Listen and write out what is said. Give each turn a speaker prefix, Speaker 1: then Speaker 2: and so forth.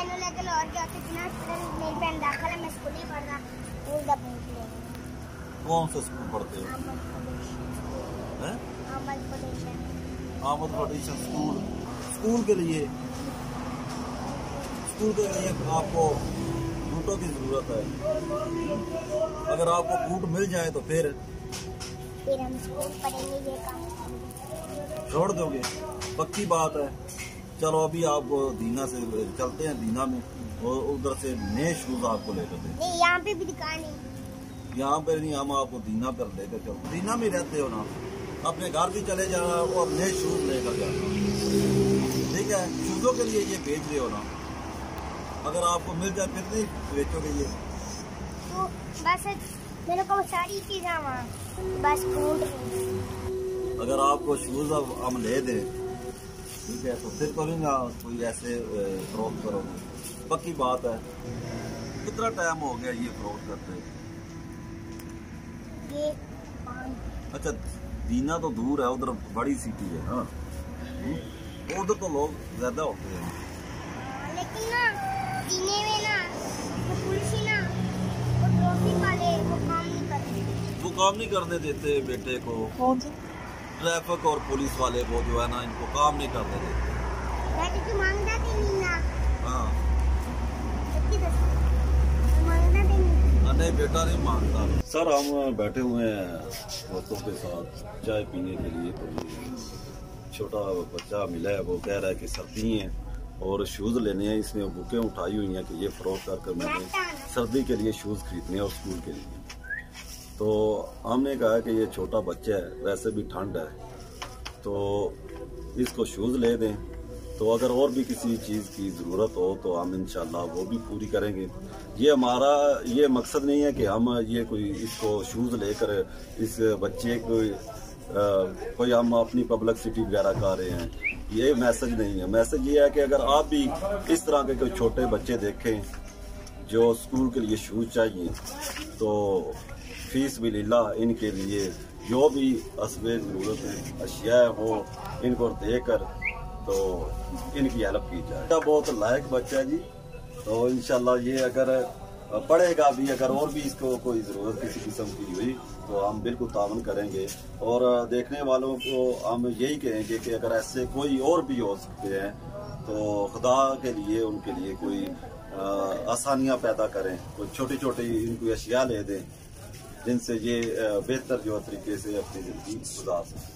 Speaker 1: मैंने लेके लाहौर गया तो बिना मेरी बहन दाखिल है, मैं स्कूल ही पढ़ रहा हूँ।
Speaker 2: कौन सा स्कूल पढ़ते हो? Ahmad foundation school. स्कूल के लिए आपको बूटों की जरूरत है। अगर आपको बूट मिल जाए तो फिर
Speaker 1: हम स्कूल पढ़ेंगे, ये काम
Speaker 2: छोड़ दोगे? पक्की बात है। चलो अभी आप दीना से चलते हैं, दीना में, और उधर से नए शूज आपको लेकर दें।
Speaker 1: नहीं, यहाँ पे भी दुकान है।
Speaker 2: यहाँ पे नहीं, हम आपको दीना पर लेकर चलते। दीना में रहते हो ना, अपने घर भी चले जाना, वो अब नए शूज लेकर जाना। ठीक है, शूजों के लिए ये बेच रहे हो ना, अगर आपको मिल जाए फिर नहीं बेचोगे ये?
Speaker 1: तो बस मेरे को सारी चीजें वहाँ बस ढूंढ रही।
Speaker 2: अगर आपको शूज अब हम ले दें, ठीक है, तो फिर कभी ना कोई ऐसे फ्रॉड करोगे। पक्की बात है। कितना टाइम हो गया ये फ्रॉड करते?
Speaker 1: ये
Speaker 2: अच्छा, दीना तो दूर है, उधर बड़ी सिटी है ना, उधर तो लोग ज्यादा होते हैं।
Speaker 1: लेकिन ना दीने में ना वो पुलिस ही ना, वो ट्रैफिक वाले वो काम नहीं करते।
Speaker 2: वो काम नहीं करने देते बेटे को।
Speaker 3: कौन सा?
Speaker 2: ट्रैफिक और पुलिस वाले को जो है ना, इनको काम नहीं करने देते।
Speaker 1: बैठे तो मांगता नहीं ना।
Speaker 2: हाँ,
Speaker 1: मांगता नहीं।
Speaker 2: नहीं बेटा नहीं मांगता। सर हम बैठे हुए हैं दोस्तों के साथ चाय पीने के लिए, तो छोटा बच्चा मिला है, वो कह रहा है कि सर्दी है और शूज़ लेने हैं। इसने बुकें उठाई हुई हैं कि ये फ्रॉड कर मैंने सर्दी के लिए शूज़ खरीदने हैं और स्कूल के लिए। तो हमने कहा कि ये छोटा बच्चा है, वैसे भी ठंड है, तो इसको शूज़ ले दें। तो अगर और भी किसी चीज़ की ज़रूरत हो तो हम इंशाल्लाह वो भी पूरी करेंगे। ये हमारा ये मकसद नहीं है कि हम ये कोई इसको शूज़ लेकर इस बच्चे को कोई हम अपनी पब्लिसिटी वगैरह कर रहे हैं, ये मैसेज नहीं है। मैसेज ये है कि अगर आप भी इस तरह के कोई छोटे बच्चे देखें जो स्कूल के लिए शूज़ चाहिए, तो फीस भी लीला इनके लिए जो भी असबे ज़रूरत है अशिया हो, इनको देकर तो इनकी हेल्प की जाए। बहुत लायक बच्चा है जी, तो इंशाल्लाह ये अगर पढ़ेगा भी, अगर और भी इसको कोई ज़रूरत किसी किस्म की हुई तो हम बिल्कुल तावन करेंगे। और देखने वालों को हम यही कहेंगे कि अगर ऐसे कोई और भी हो सकते हैं तो खुदा के लिए उनके लिए कोई आसानियाँ पैदा करें, कोई छोटी छोटी इनको अशिया ले दें जिनसे ये बेहतर जो तरीके से अपनी ज़िंदगी गुजार सकें।